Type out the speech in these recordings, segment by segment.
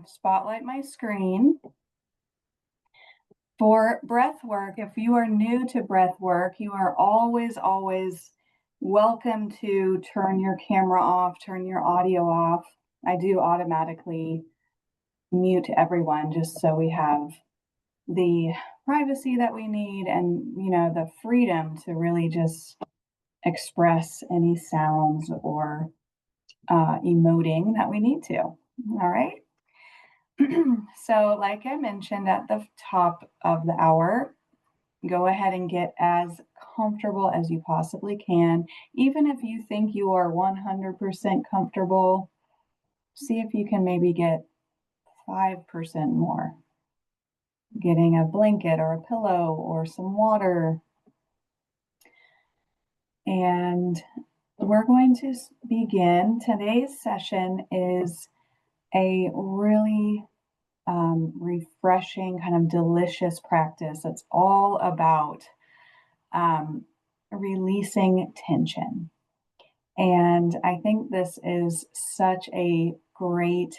spotlight my screen. For breath work, if you are new to breath work, you are always welcome to turn your camera off, turn your audio off. I do automatically mute everyone just so we have the privacy that we need and, the freedom to really just express any sounds or emoting that we need to. All right. So, like I mentioned at the top of the hour, go ahead and get as comfortable as you possibly can. Even if you think you are 100% comfortable, see if you can maybe get 5% more. Getting a blanket or a pillow or some water. And we're going to begin. Today's session is a really refreshing, kind of delicious practice. It's all about releasing tension. And I think this is such a great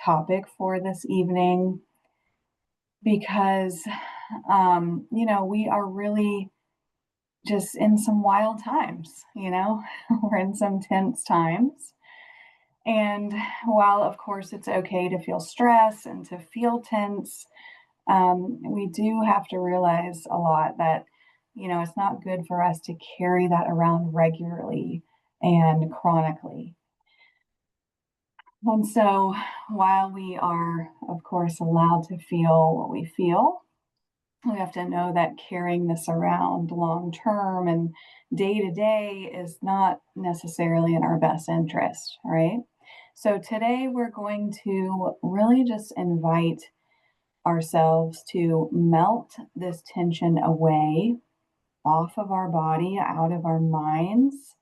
topic for this evening because, we are really just in some wild times, we're in some tense times. And while, of course, it's okay to feel stress and to feel tense, we do have to realize a lot that, it's not good for us to carry that around regularly and chronically. And so while we are, of course, allowed to feel what we feel, we have to know that carrying this around long term and day to day is not necessarily in our best interest, right? So today we're going to really just invite ourselves to melt this tension away off of our body, out of our minds,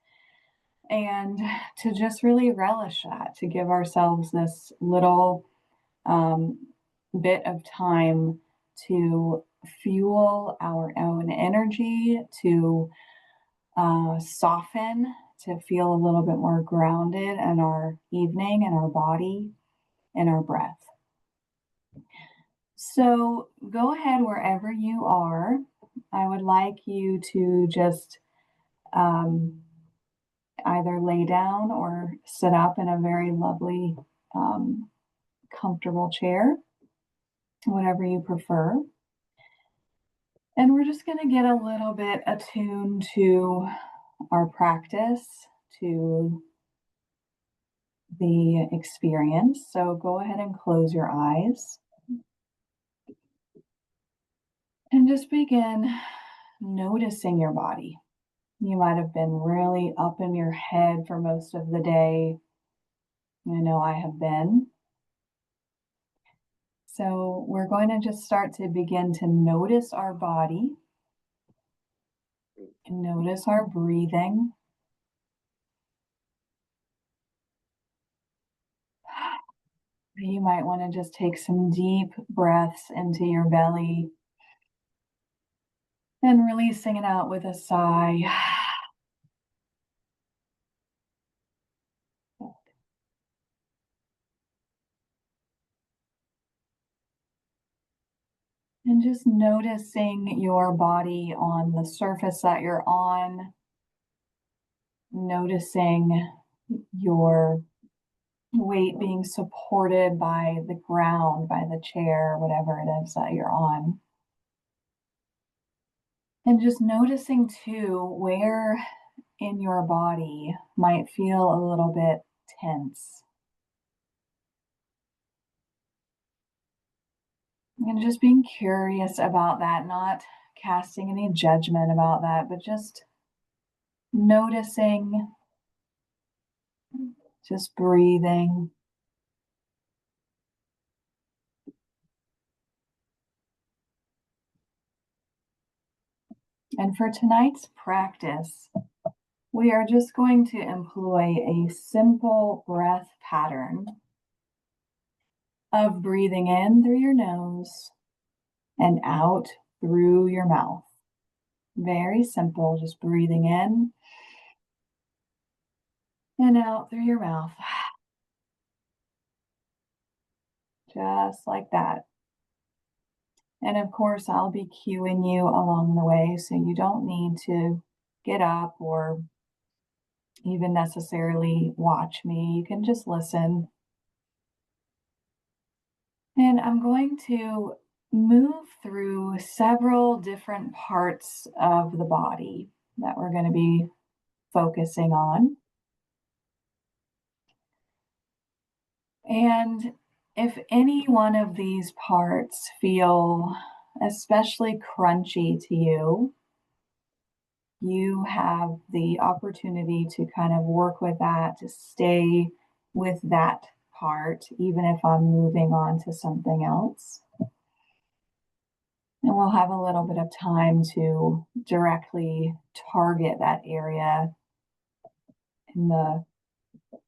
and to just really relish that, to give ourselves this little bit of time to fuel our own energy, to soften, to feel a little bit more grounded in our evening and our body and our breath. So go ahead wherever you are. I would like you to just either lay down or sit up in a very lovely, comfortable chair, whatever you prefer. And we're just going to get a little bit attuned to our practice, to the experience. So go ahead and close your eyes. And just begin noticing your body. You might have been really up in your head for most of the day. I know I have been. So we're going to just start to begin to notice our body. Notice our breathing. You might want to just take some deep breaths into your belly and releasing it out with a sigh. And just noticing your body on the surface that you're on. Noticing your weight being supported by the ground, by the chair, whatever it is that you're on. And just noticing too where in your body might feel a little bit tense. And just being curious about that, not casting any judgment about that, but just noticing, just breathing. And for tonight's practice, we are just going to employ a simple breath pattern of breathing in through your nose and out through your mouth. Very simple, just breathing in and out through your mouth. just like that. And of course, I'll be cueing you along the way, so you don't need to get up or even necessarily watch me. You can just listen. And I'm going to move through several different parts of the body that we're going to be focusing on. And if any one of these parts feel especially crunchy to you, you have the opportunity to kind of work with that, to stay with that part, even if I'm moving on to something else. And we'll have a little bit of time to directly target that area in the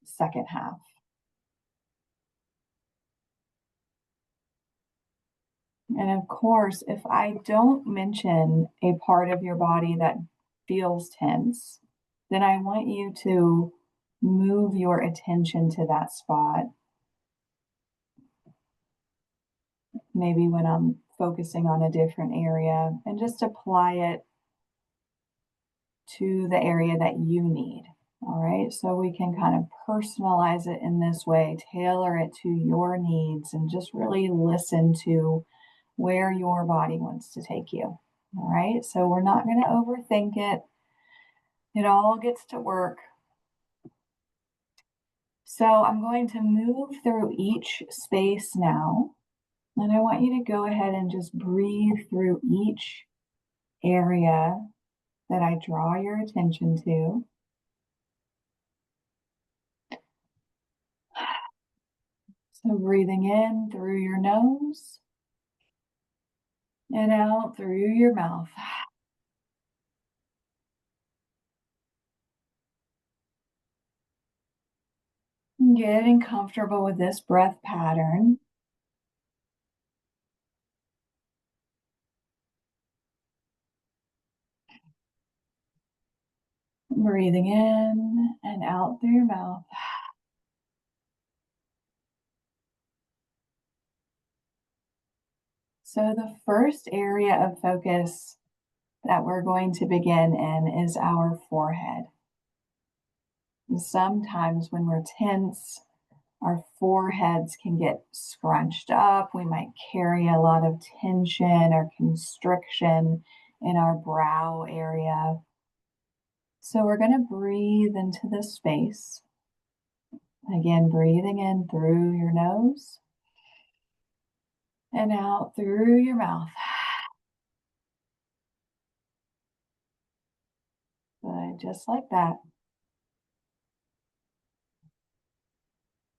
second half. And of course, if I don't mention a part of your body that feels tense, then I want you to move your attention to that spot. Maybe when I'm focusing on a different area, and just apply it to the area that you need. All right, so we can kind of personalize it in this way, tailor it to your needs, and just really listen to where your body wants to take you. All right, so we're not going to overthink it. It all gets to work. So I'm going to move through each space now, and I want you to go ahead and just breathe through each area that I draw your attention to. So breathing in through your nose and out through your mouth. Getting comfortable with this breath pattern. Breathing in and out through your mouth. So the first area of focus that we're going to begin in is our forehead. And sometimes when we're tense, our foreheads can get scrunched up. We might carry a lot of tension or constriction in our brow area. So we're going to breathe into this space. Again, breathing in through your nose and out through your mouth. Good, just like that.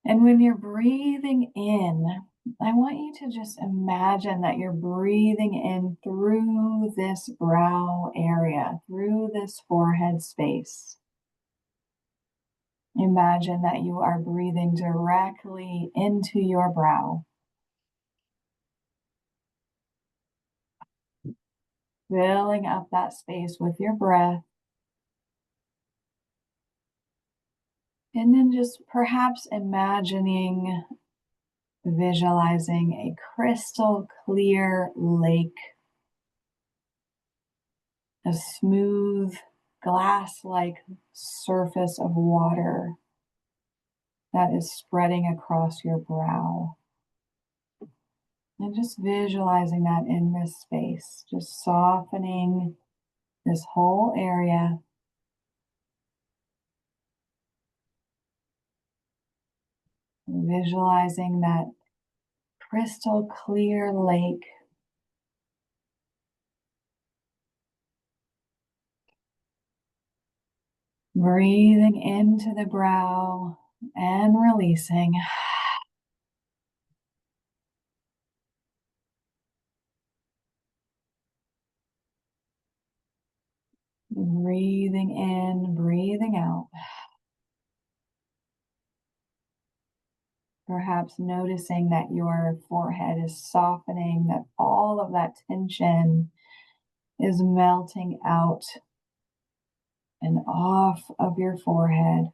And when you're breathing in, I want you to just imagine that you're breathing in through this brow area, through this forehead space. Imagine that you are breathing directly into your brow, filling up that space with your breath. And then just perhaps visualizing a crystal clear lake, a smooth glass-like surface of water that is spreading across your brow. And just visualizing that in this space, just softening this whole area. Visualizing that crystal clear lake. Breathing into the brow and releasing. Breathing in, breathing out. Perhaps noticing that your forehead is softening, that all of that tension is melting out and off of your forehead.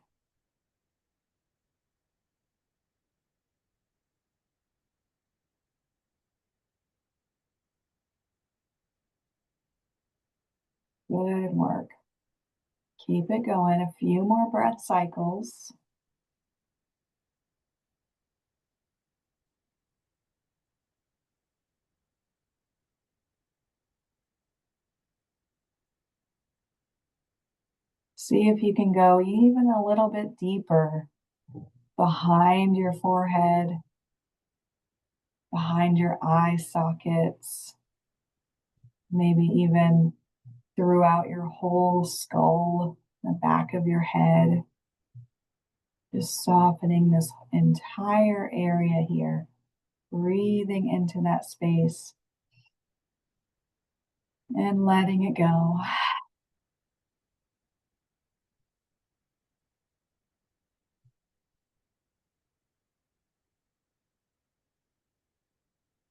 Good work. Keep it going. A few more breath cycles. See if you can go even a little bit deeper behind your forehead, behind your eye sockets, maybe even throughout your whole skull, the back of your head, just softening this entire area here, breathing into that space and letting it go.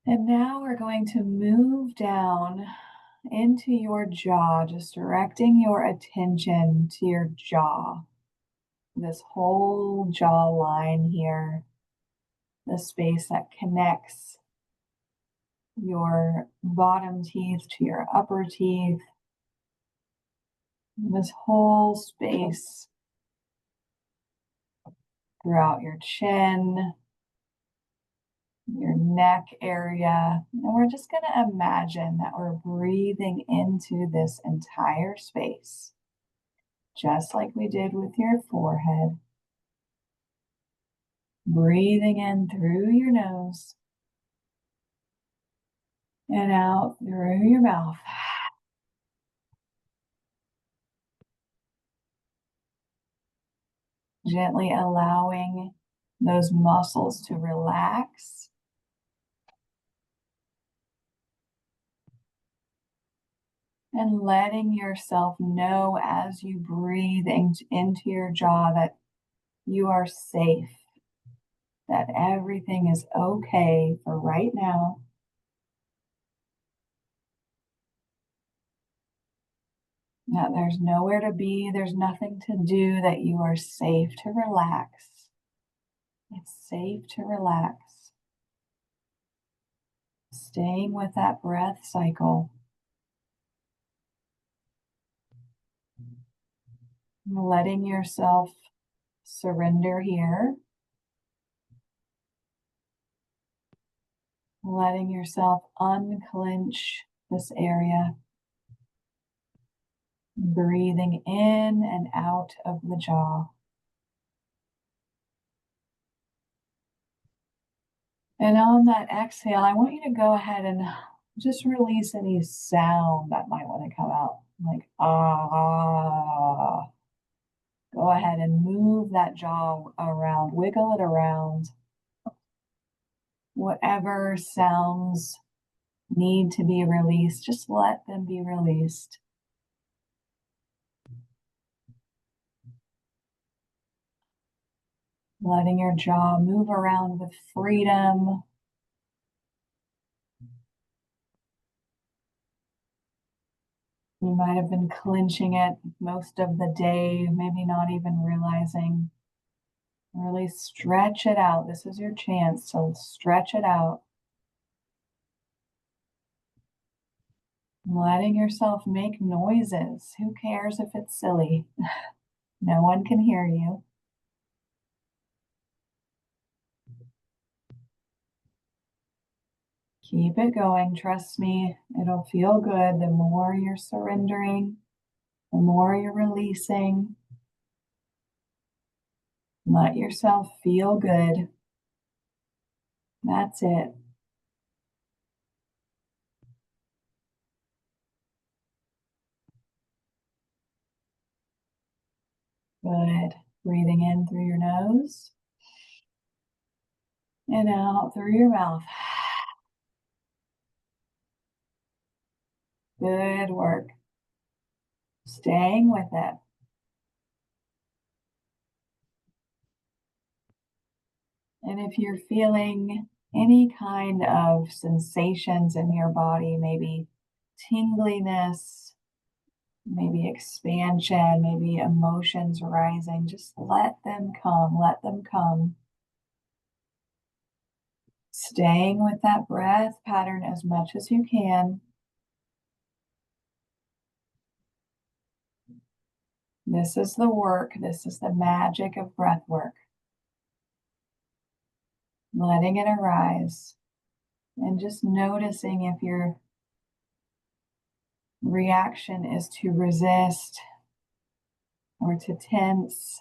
And now we're going to move down into your jaw, just directing your attention to your jaw, this whole jaw line here, the space that connects your bottom teeth to your upper teeth, this whole space throughout your chin, your neck area. And we're just going to imagine that we're breathing into this entire space, just like we did with your forehead. Breathing in through your nose and out through your mouth. Gently allowing those muscles to relax. And letting yourself know as you breathe into your jaw that you are safe, that everything is okay for right now. That there's nowhere to be, there's nothing to do, that you are safe to relax. It's safe to relax. Staying with that breath cycle. Letting yourself surrender here. Letting yourself unclench this area. Breathing in and out of the jaw. And on that exhale, I want you to go ahead and just release any sound that might want to come out, like ah. Go ahead and move that jaw around, wiggle it around. Whatever sounds need to be released, just let them be released. Letting your jaw move around with freedom. You might have been clenching it most of the day, maybe not even realizing. Really stretch it out. This is your chance to stretch it out. Letting yourself make noises. Who cares if it's silly? No one can hear you. Keep it going. Trust me, it'll feel good. The more you're surrendering, the more you're releasing. Let yourself feel good. That's it. Good. Breathing in through your nose and out through your mouth. Good work. Staying with it. And if you're feeling any kind of sensations in your body, maybe tingliness, maybe expansion, maybe emotions rising, just let them come, let them come. Staying with that breath pattern as much as you can. This is the work. This is the magic of breath work. Letting it arise and just noticing if your reaction is to resist or to tense.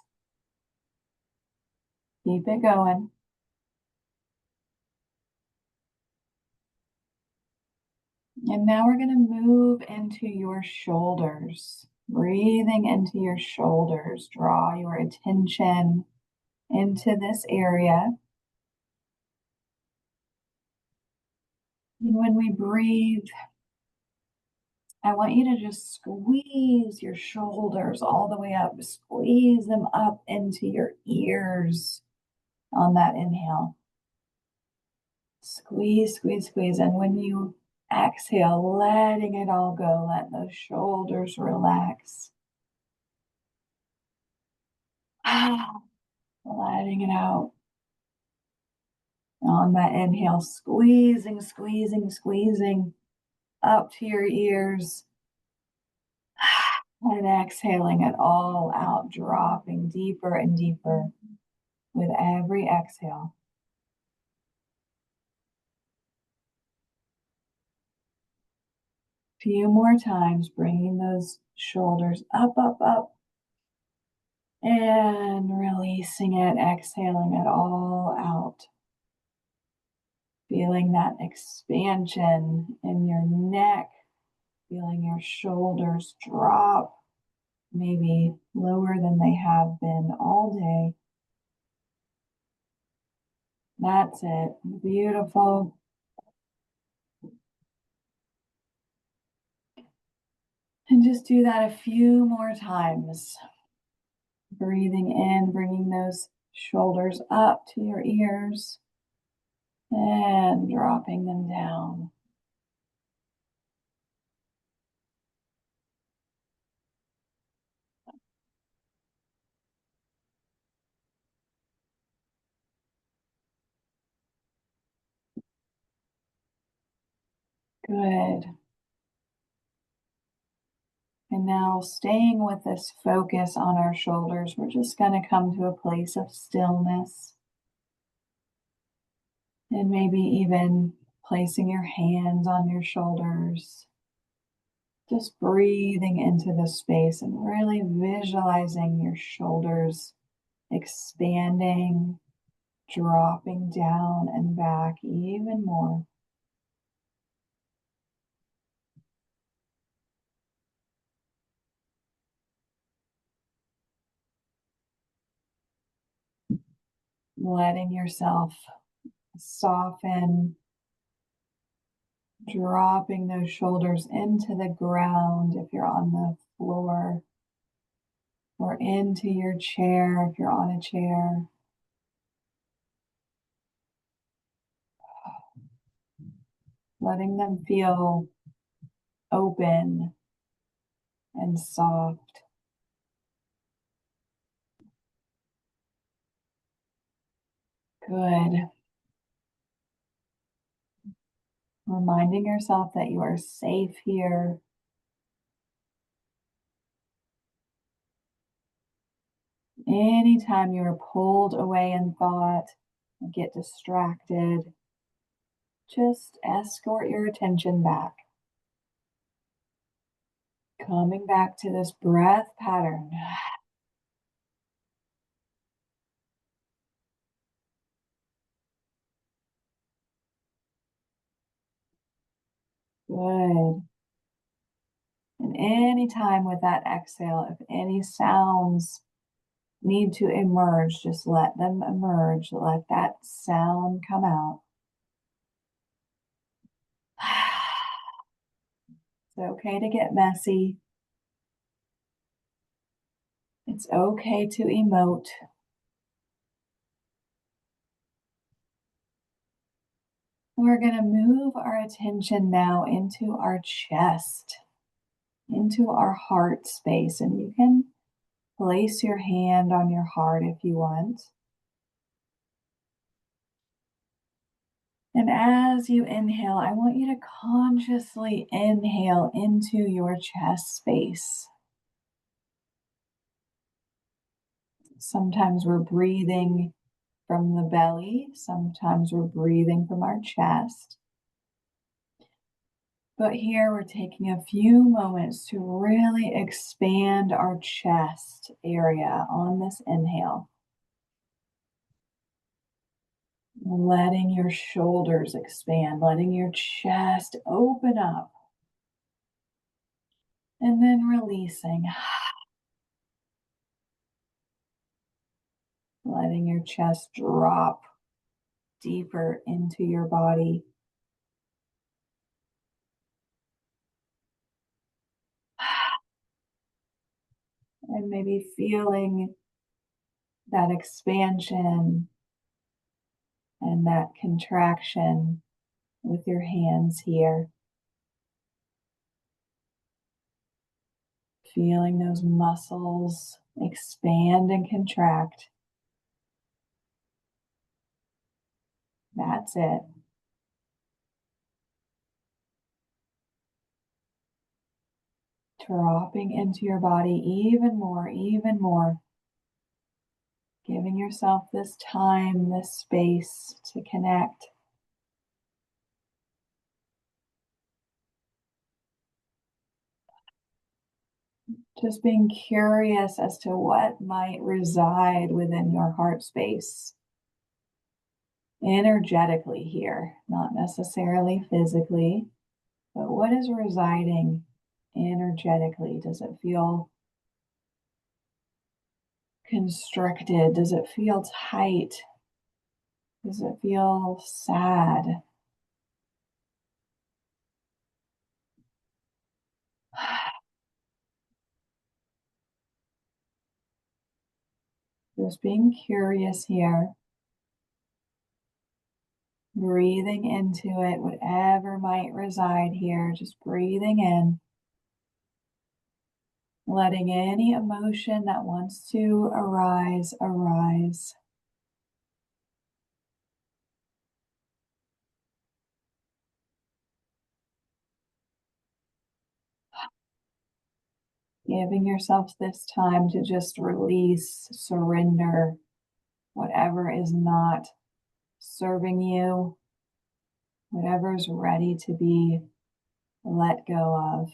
Keep it going. And now we're going to move into your shoulders. Breathing into your shoulders. Draw your attention into this area. And when we breathe, I want you to just squeeze your shoulders all the way up. Squeeze them up into your ears on that inhale. Squeeze, squeeze, squeeze. And when you exhale, letting it all go, let those shoulders relax. Letting it out. On that inhale, squeezing, squeezing, squeezing up to your ears. And exhaling it all out, dropping deeper and deeper with every exhale. Few more times, bringing those shoulders up, up, up. And releasing it, exhaling it all out. Feeling that expansion in your neck, feeling your shoulders drop, maybe lower than they have been all day. That's it. Beautiful. And just do that a few more times. Breathing in, bringing those shoulders up to your ears and dropping them down. Good. And now, staying with this focus on our shoulders, we're just going to come to a place of stillness. And maybe even placing your hands on your shoulders. Just breathing into this space and really visualizing your shoulders expanding, dropping down and back even more. Letting yourself soften, dropping those shoulders into the ground if you're on the floor, or into your chair if you're on a chair. Letting them feel open and soft. Good. Reminding yourself that you are safe here. Anytime you are pulled away in thought, get distracted, just escort your attention back. Coming back to this breath pattern. Good. And anytime with that exhale, if any sounds need to emerge, just let them emerge. Let that sound come out. It's okay to get messy. It's okay to emote. We're going to move our attention now into our chest, into our heart space. And you can place your hand on your heart if you want. And as you inhale, I want you to consciously inhale into your chest space. Sometimes we're breathing from the belly, sometimes we're breathing from our chest. But here we're taking a few moments to really expand our chest area on this inhale. Letting your shoulders expand, letting your chest open up. And then releasing. Letting your chest drop deeper into your body. And maybe feeling that expansion and that contraction with your hands here. Feeling those muscles expand and contract. That's it. Dropping into your body even more, even more. Giving yourself this time, this space to connect. Just being curious as to what might reside within your heart space. Energetically here, not necessarily physically, but what is residing energetically? Does it feel constricted? Does it feel tight? Does it feel sad? Just being curious here. Breathing into it, whatever might reside here, just breathing in. Letting any emotion that wants to arise, arise. Giving yourself this time to just release, surrender whatever is not serving you, whatever is ready to be let go of.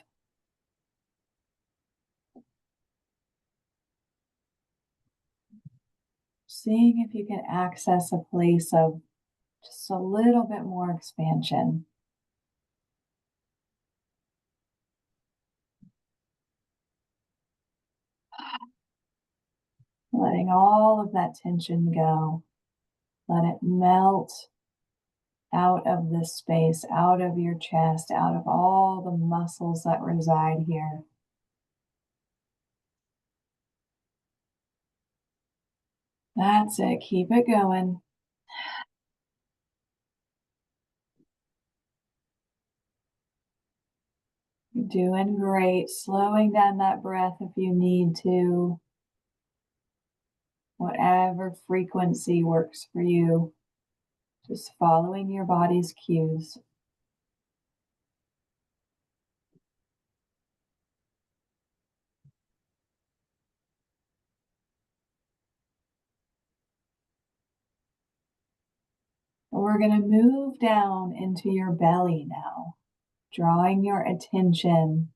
Seeing if you can access a place of just a little bit more expansion. Letting all of that tension go. Let it melt out of this space, out of your chest, out of all the muscles that reside here. That's it. Keep it going. You're doing great. Slowing down that breath if you need to. Whatever frequency works for you. Just following your body's cues. We're going to move down into your belly now, drawing your attention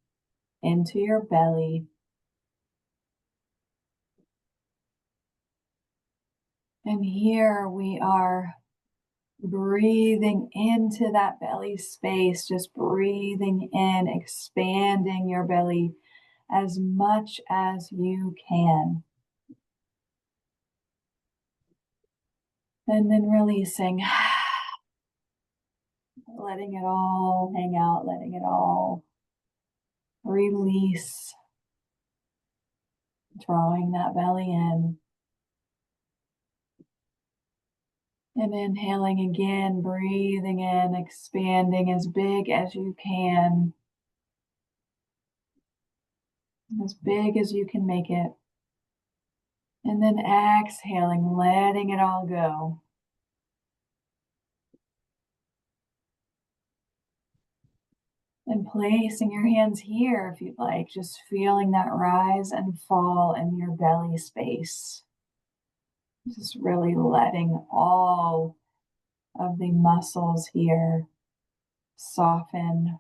into your belly. And here we are breathing into that belly space, just breathing in, expanding your belly as much as you can. And then releasing, letting it all hang out, letting it all release, drawing that belly in. And inhaling again, breathing in, expanding as big as you can, as big as you can make it. And then exhaling, letting it all go. And placing your hands here if you'd like, just feeling that rise and fall in your belly space. Just really letting all of the muscles here soften,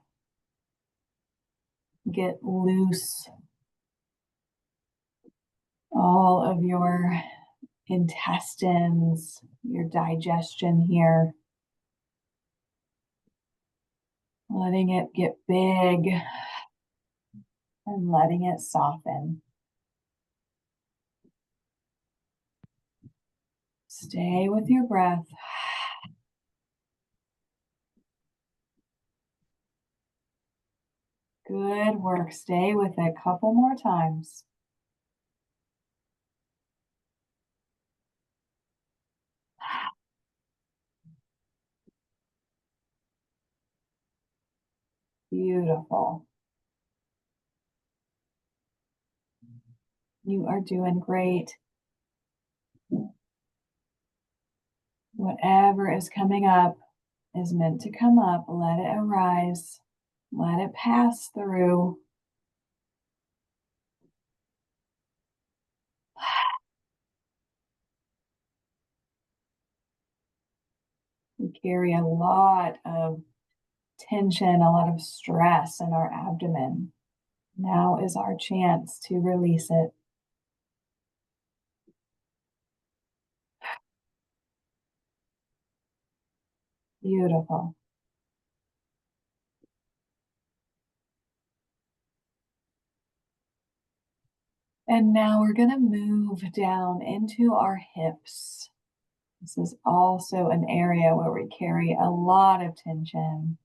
get loose. All of your intestines, your digestion here, letting it get big and letting it soften. Stay with your breath. Good work. Stay with it a couple more times. Beautiful. You are doing great. Whatever is coming up is meant to come up. Let it arise. Let it pass through. We carry a lot of tension, a lot of stress in our abdomen. Now is our chance to release it. Beautiful. And now we're going to move down into our hips. This is also an area where we carry a lot of tension,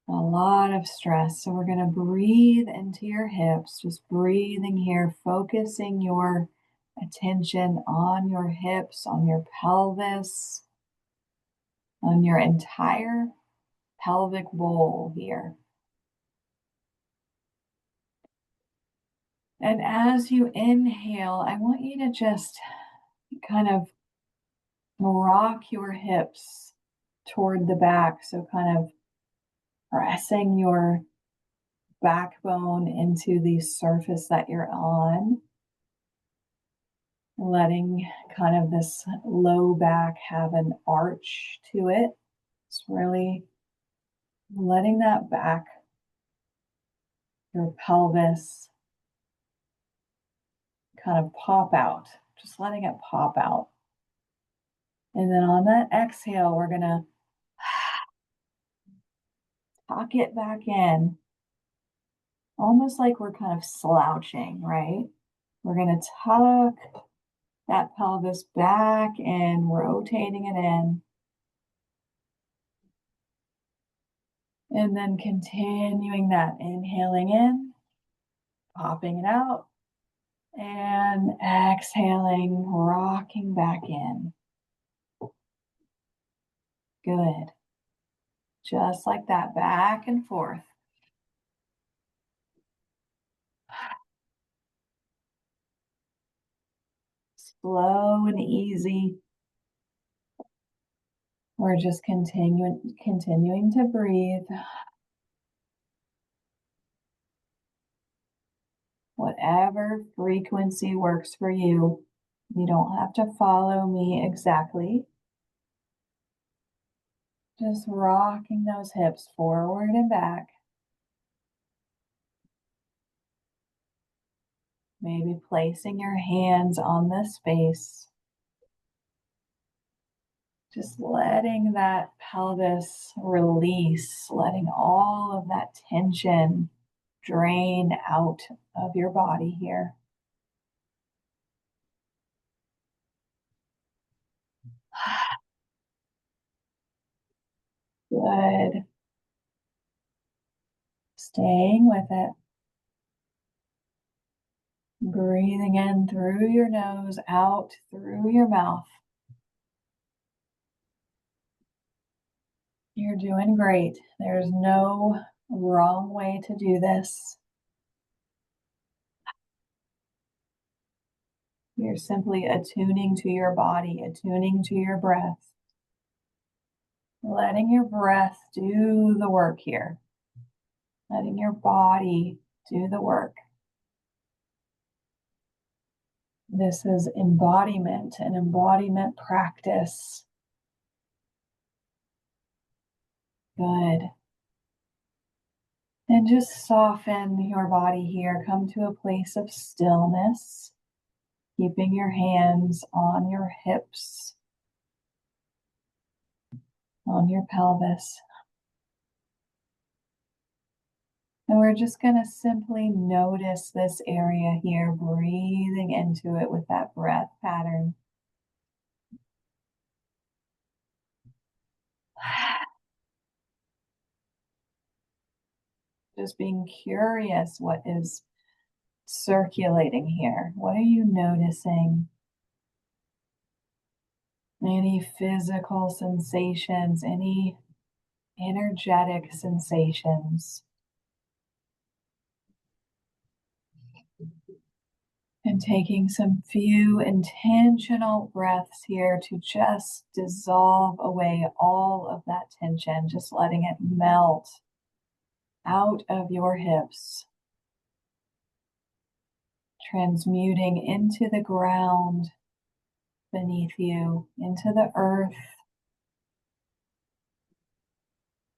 a lot of stress. So we're going to breathe into your hips, just breathing here, focusing your attention on your hips, on your pelvis, on your entire pelvic bowl here. And as you inhale, I want you to just kind of rock your hips toward the back. So kind of pressing your backbone into the surface that you're on, letting kind of this low back have an arch to it. It's really letting that back, your pelvis, kind of pop out, just letting it pop out. And then on that exhale, we're going to tuck it back in, almost like we're kind of slouching, right? We're going to tuck that pelvis back and rotating it in. And then continuing that, inhaling in, popping it out, and exhaling, rocking back in. Good. Just like that, back and forth. Slow and easy. We're just continuing to breathe. Whatever frequency works for you. You don't have to follow me exactly. Just rocking those hips forward and back. Maybe placing your hands on the space. Just letting that pelvis release, letting all of that tension drain out of your body here. Good. Staying with it. Breathing in through your nose, out through your mouth. You're doing great. There's no wrong way to do this. You're simply attuning to your body, attuning to your breath. Letting your breath do the work here. Letting your body do the work. This is embodiment, an embodiment practice. Good. And just soften your body here. Come to a place of stillness, keeping your hands on your hips, on your pelvis. And we're just going to simply notice this area here, breathing into it with that breath pattern. Just being curious what is circulating here. What are you noticing? Any physical sensations, any energetic sensations? And taking some few intentional breaths here to just dissolve away all of that tension, just letting it melt out of your hips, transmuting into the ground beneath you, into the earth,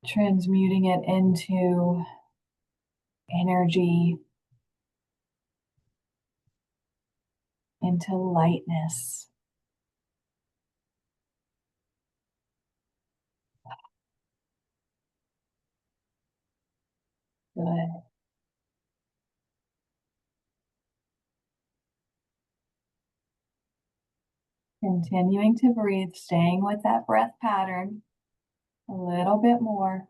transmuting it into energy, into lightness. Good. Continuing to breathe, staying with that breath pattern a little bit more.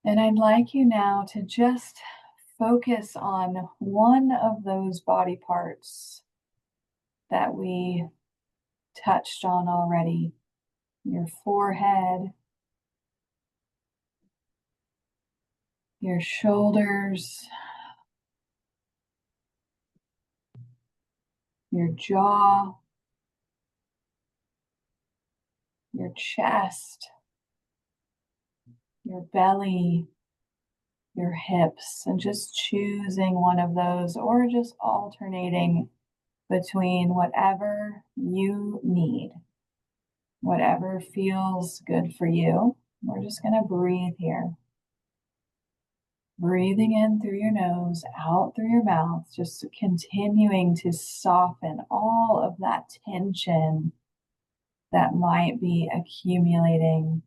And I'd like you now to just focus on one of those body parts that we touched on already. Your forehead, your shoulders, your jaw, your chest, your belly, your hips, and just choosing one of those or just alternating between whatever you need, whatever feels good for you. We're just going to breathe here. Breathing in through your nose, out through your mouth, just continuing to soften all of that tension that might be accumulating,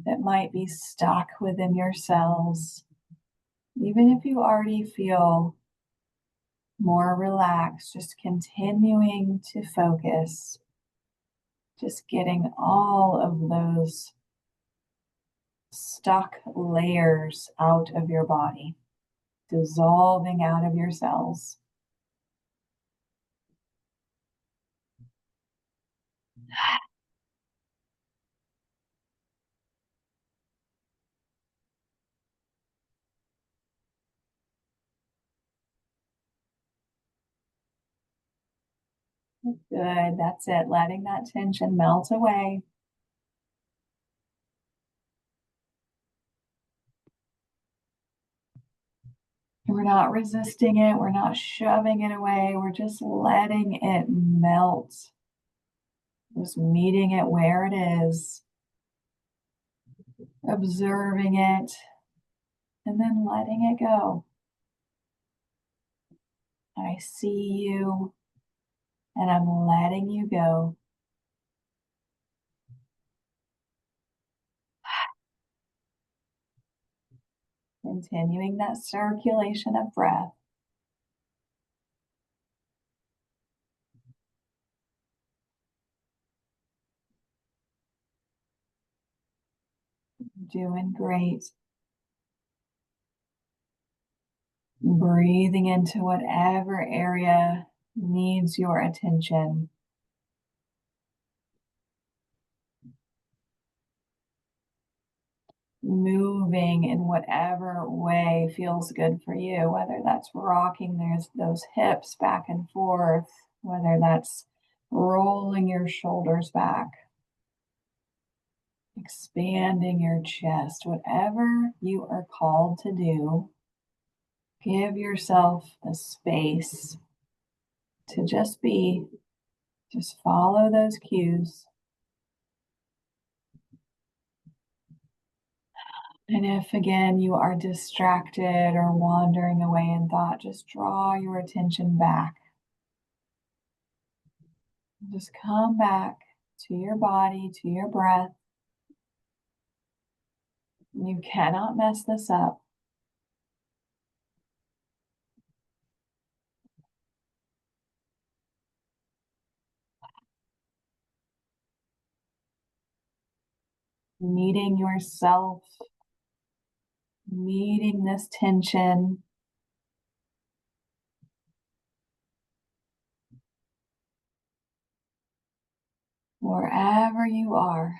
that might be stuck within your cells. Even if you already feel more relaxed, just continuing to focus, just getting all of those stuck layers out of your body, dissolving out of your cells. Good, that's it. Letting that tension melt away. We're not resisting it. We're not shoving it away. We're just letting it melt. Just meeting it where it is. Observing it. And then letting it go. I see you. And I'm letting you go. Continuing that circulation of breath. Doing great. Breathing into whatever area needs your attention. Moving in whatever way feels good for you, whether that's rocking those hips back and forth, whether that's rolling your shoulders back, expanding your chest, whatever you are called to do, Give yourself the space to just be, just follow those cues. And if again you are distracted or wandering away in thought, just draw your attention back. Just come back to your body, to your breath. You cannot mess this up. Meeting yourself, meeting this tension. Wherever you are.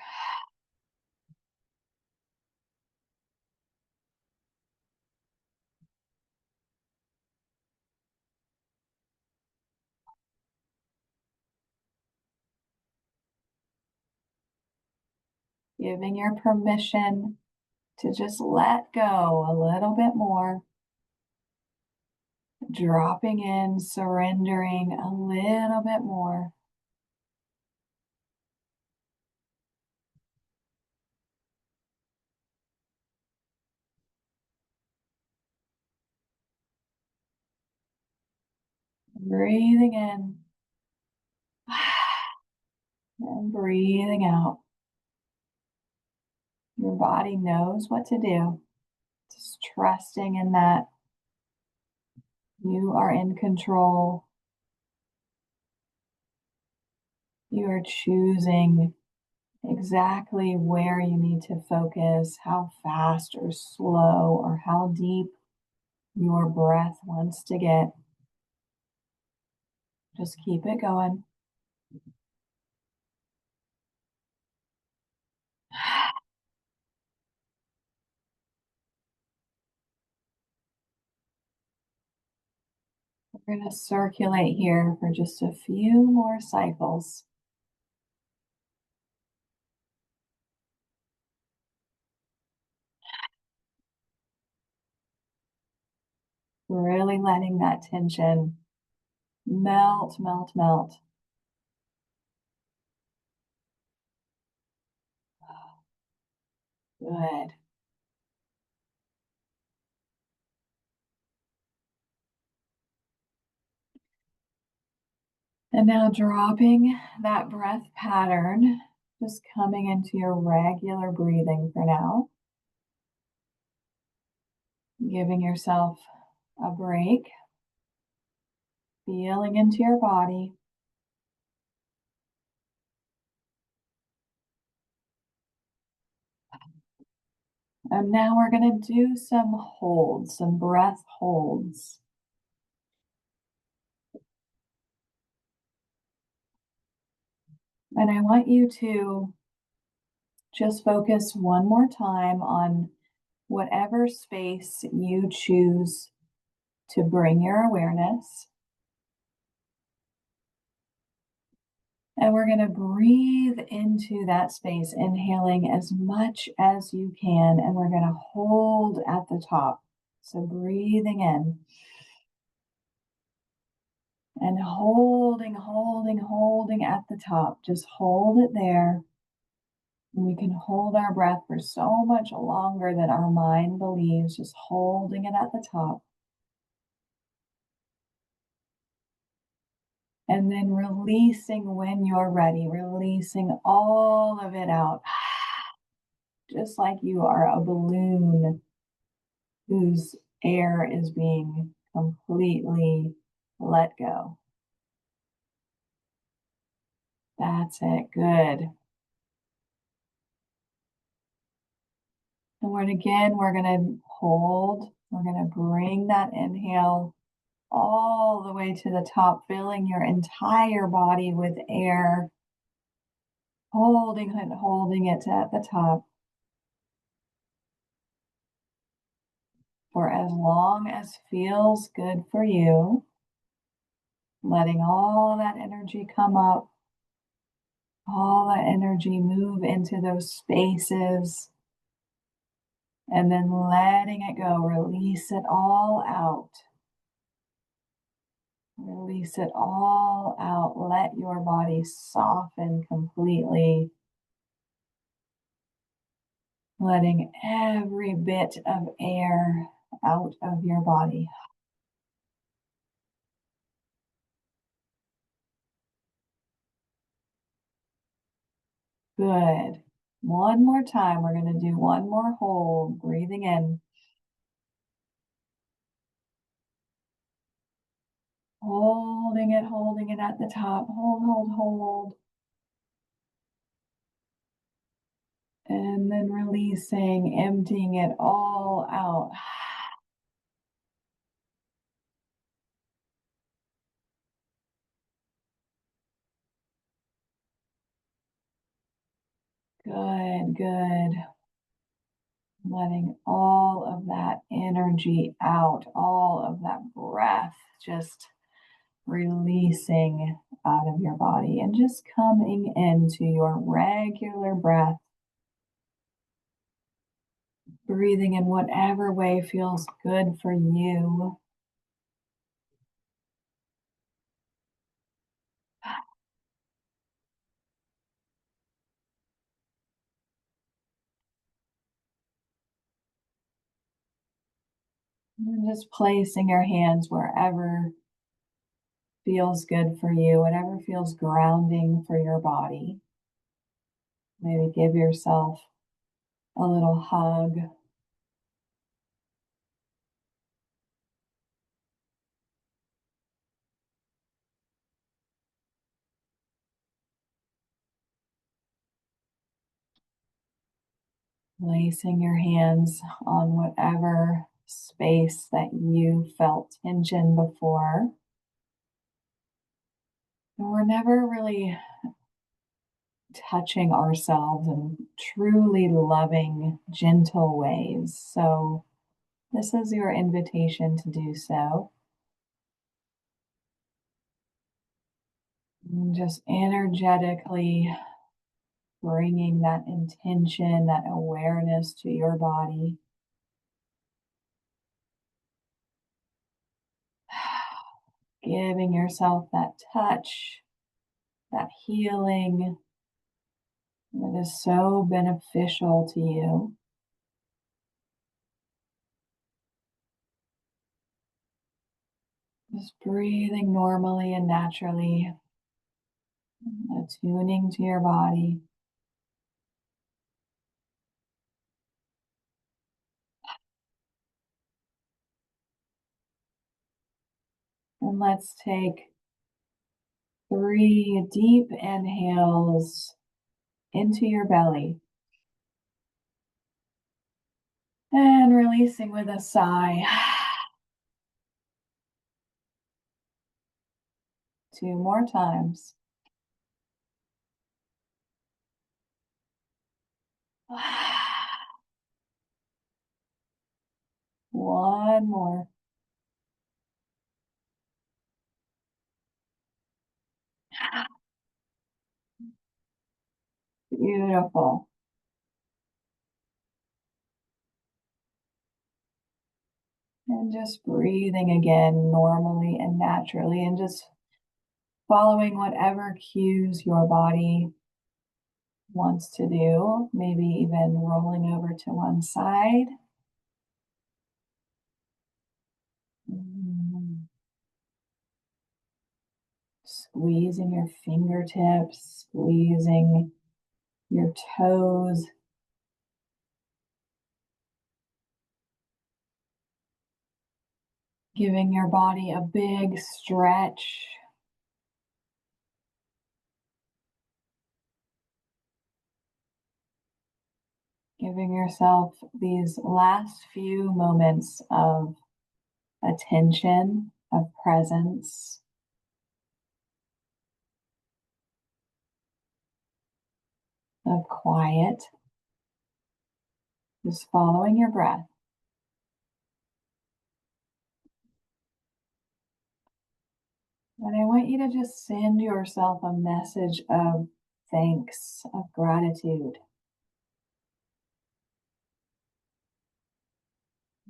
Giving your permission to just let go a little bit more. Dropping in, surrendering a little bit more. Breathing in and breathing out. Your body knows what to do. Just trusting in that you are in control. You are choosing exactly where you need to focus, how fast or slow or how deep your breath wants to get. Just keep it going. We're going to circulate here for just a few more cycles. Really letting that tension melt, melt, melt. Good. And now dropping that breath pattern, just coming into your regular breathing for now. Giving yourself a break. Feeling into your body. And now we're going to do some holds, some breath holds. And I want you to just focus one more time on whatever space you choose to bring your awareness. And we're going to breathe into that space, inhaling as much as you can. And we're going to hold at the top. So breathing in and holding, holding, holding at the top. Just hold it there. And we can hold our breath for so much longer than our mind believes, just holding it at the top. And then releasing when you're ready, releasing all of it out. Just like you are a balloon whose air is being completely let go. That's it. Good. And we're going to hold. We're going to bring that inhale all the way to the top, filling your entire body with air. Holding it at the top for as long as feels good for you. Letting all that energy come up, all that energy move into those spaces And then letting it go, release it all out. Release it all out. Let your body soften completely, letting every bit of air out of your body. Good. One more time. We're going to do one more hold. Breathing in. Holding it at the top. Hold, hold, hold. And then releasing, emptying it all out. Good, good. Letting all of that energy out, all of that breath just releasing out of your body and just coming into your regular breath, breathing in whatever way feels good for you. And just placing your hands wherever feels good for you, whatever feels grounding for your body. Maybe give yourself a little hug. Placing your hands on whatever space that you felt tension before. And we're never really touching ourselves in truly loving, gentle ways. So, this is your invitation to do so. And just energetically bringing that intention, that awareness to your body. Giving yourself that touch, that healing that is so beneficial to you. Just breathing normally and naturally, attuning to your body. And let's take 3 deep inhales into your belly. And releasing with a sigh. 2 more times. One more. Beautiful. And just breathing again normally and naturally, and just following whatever cues your body wants to do, maybe even rolling over to one side. Mm. Squeezing your fingertips, squeezing your toes. Giving your body a big stretch. Giving yourself these last few moments of attention, of presence, of quiet, just following your breath. And I want you to just send yourself a message of thanks, of gratitude.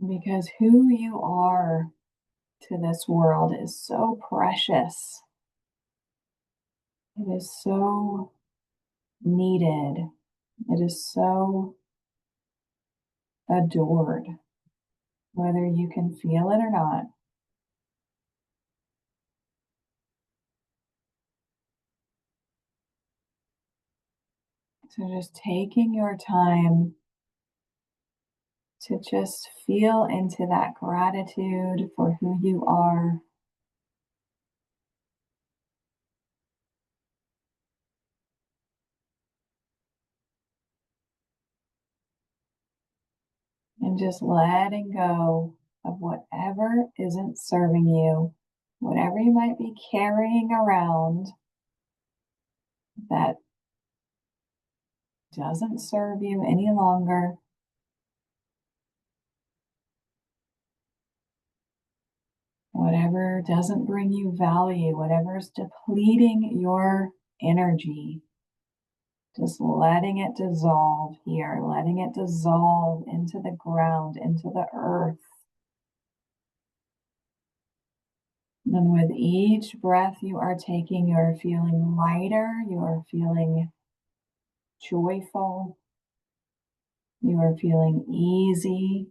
because who you are to this world is so precious. It is so needed. It is so adored, whether you can feel it or not. So just taking your time to just feel into that gratitude for who you are. And just letting go of whatever isn't serving you, whatever you might be carrying around that doesn't serve you any longer. Whatever doesn't bring you value, whatever's depleting your energy, just letting it dissolve here, letting it dissolve into the ground, into the earth. And with each breath you are taking, you are feeling lighter, you are feeling joyful, you are feeling easy.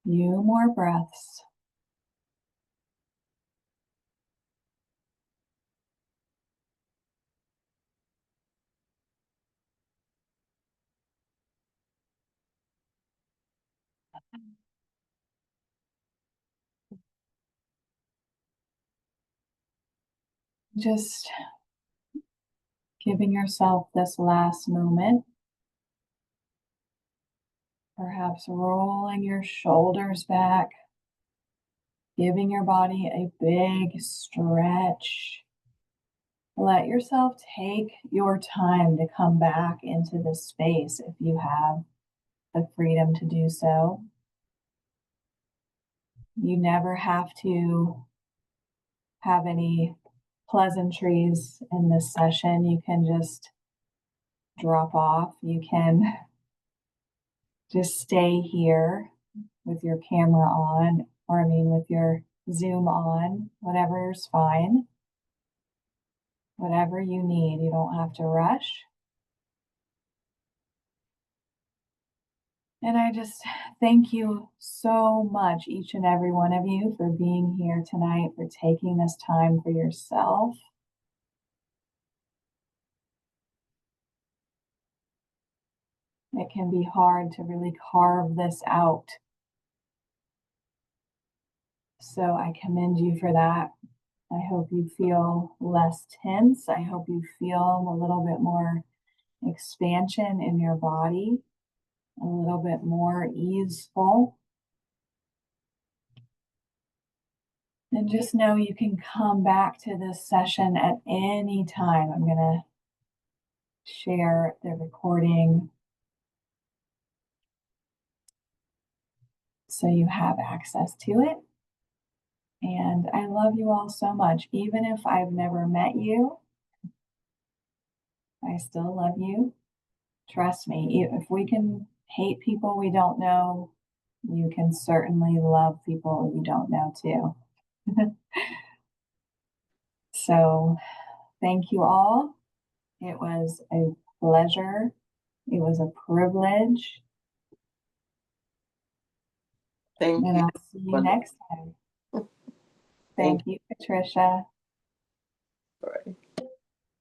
Few more breaths. Just giving yourself this last moment. Perhaps rolling your shoulders back, giving your body a big stretch. Let yourself take your time to come back into this space if you have the freedom to do so. You never have to have any pleasantries in this session. You can just drop off. You can just stay here with your camera on, or I mean, with your Zoom on, whatever's fine. Whatever you need, you don't have to rush. And I just thank you so much, each and every one of you, for being here tonight, for taking this time for yourself. It can be hard to really carve this out. So I commend you for that. I hope you feel less tense. I hope you feel a little bit more expansion in your body, a little bit more easeful. And just know you can come back to this session at any time. I'm going to share the recording so you have access to it. And I love you all so much. Even if I've never met you, I still love you. Trust me, if we can hate people we don't know, you can certainly love people you don't know too. So thank you all. It was a pleasure. It was a privilege. Thank And you. I'll see you next time. Thank you, Patricia. All right.